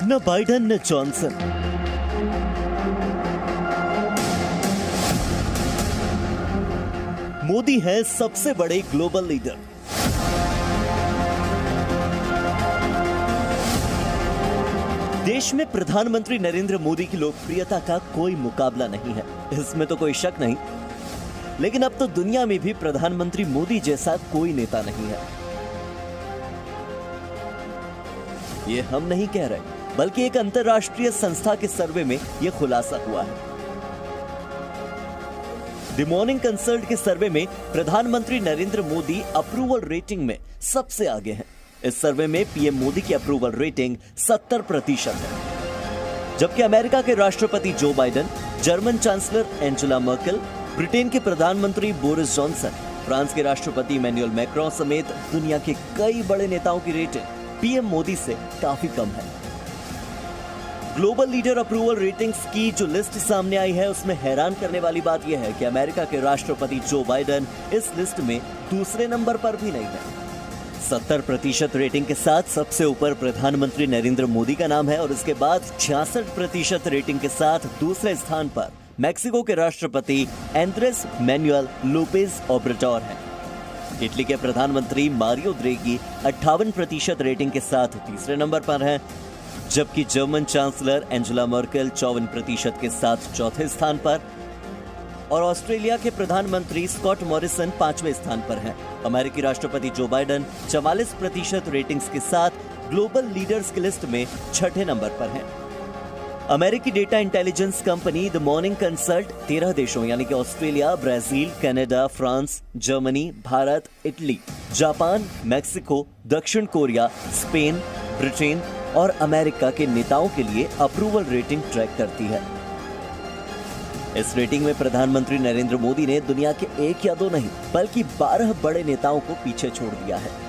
न बाइडेन न जॉनसन। मोदी है सबसे बड़े ग्लोबल लीडर। देश में प्रधानमंत्री नरेंद्र मोदी की लोकप्रियता का कोई मुकाबला नहीं है, इसमें तो कोई शक नहीं। लेकिन अब तो दुनिया में भी प्रधानमंत्री मोदी जैसा कोई नेता नहीं है। ये हम नहीं कह रहे, बल्कि एक अंतरराष्ट्रीय संस्था के सर्वे में यह खुलासा हुआ है। द मॉर्निंग कंसल्ट के सर्वे में प्रधानमंत्री नरेंद्र मोदी अप्रूवल रेटिंग में सबसे आगे हैं। इस सर्वे में पीएम मोदी की अप्रूवल रेटिंग 70% है, जबकि अमेरिका के राष्ट्रपति Joe Biden, German chancellor Angela Merkel, Britain के प्रधानमंत्री बोरिस जॉनसन, फ्रांस के राष्ट्रपति इमैनुअल मैक्रों समेत दुनिया के कई बड़े नेताओं की रेटिंग पीएम मोदी से काफी कम है। ग्लोबल लीडर अप्रूवल रेटिंग्स की जो लिस्ट सामने आई है, उसमें हैरान करने वाली बात यह है कि अमेरिका के राष्ट्रपति जो बाइडेन इस लिस्ट में दूसरे नंबर पर भी नहीं है। 70% रेटिंग के साथ सबसे ऊपर प्रधानमंत्री नरेंद्र मोदी का नाम है और इसके बाद 66% रेटिंग के साथ दूसरे स्थान पर मैक्सिको के राष्ट्रपति एंड्रेस मैनुअल लोपेज ओब्राडोर है। इटली के प्रधानमंत्री मारियो द्रेगी 58% रेटिंग के साथ तीसरे नंबर पर हैं, जबकि जर्मन चांसलर एंजेला मर्केल 54% के साथ चौथे स्थान पर और ऑस्ट्रेलिया के प्रधानमंत्री स्कॉट मॉरिसन 5वें स्थान पर हैं। अमेरिकी राष्ट्रपति जो बाइडेन 44% रेटिंग्स के साथ ग्लोबल लीडर्स की लिस्ट में 6ठे नंबर पर हैं। अमेरिकी data intelligence company the morning consult 13 देशों यानी कि Australia, Brazil, Canada, France, Germany, Bharat, Italy, Japan, Mexico, दक्षिण कोरिया, स्पेन, ब्रिटेन और अमेरिका के नेताओं के लिए अप्रूवल रेटिंग ट्रैक करती है। इस रेटिंग में प्रधानमंत्री नरेंद्र मोदी ने दुनिया के एक या दो नहीं बल्कि 12 बड़े नेताओं को पीछे छोड़ दिया है।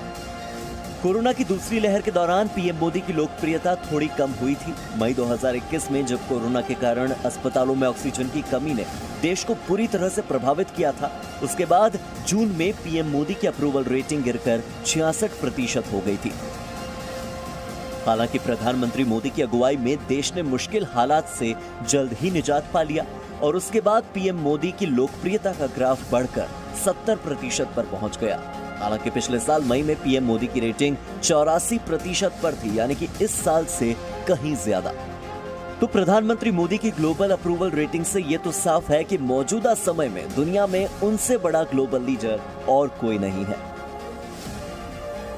कोरोना की दूसरी लहर के दौरान पीएम मोदी की लोकप्रियता थोड़ी कम हुई थी। मई 2021 में जब कोरोना के कारण अस्पतालों में ऑक्सीजन की कमी ने देश को बुरी तरह से प्रभावित किया था, उसके बाद जून में पीएम मोदी की अप्रूवल रेटिंग गिरकर 66% हो गई थी। हालांकि प्रधानमंत्री मोदी की अगुवाई में देश ने मुश्किल हालात से जल्द ही निजात पा लिया और उसके बाद पीएम मोदी की लोकप्रियता का ग्राफ बढ़कर 70% पर पहुंच गया। हालांकि पिछले साल मई में पीएम मोदी की रेटिंग 84% पर थी, यानी कि इस साल से कहीं ज्यादा। तो प्रधानमंत्री मोदी की ग्लोबल अप्रूवल रेटिंग से यह तो साफ है कि मौजूदा समय में दुनिया में उनसे बड़ा ग्लोबल लीडर और कोई नहीं है।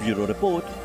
Bureau report.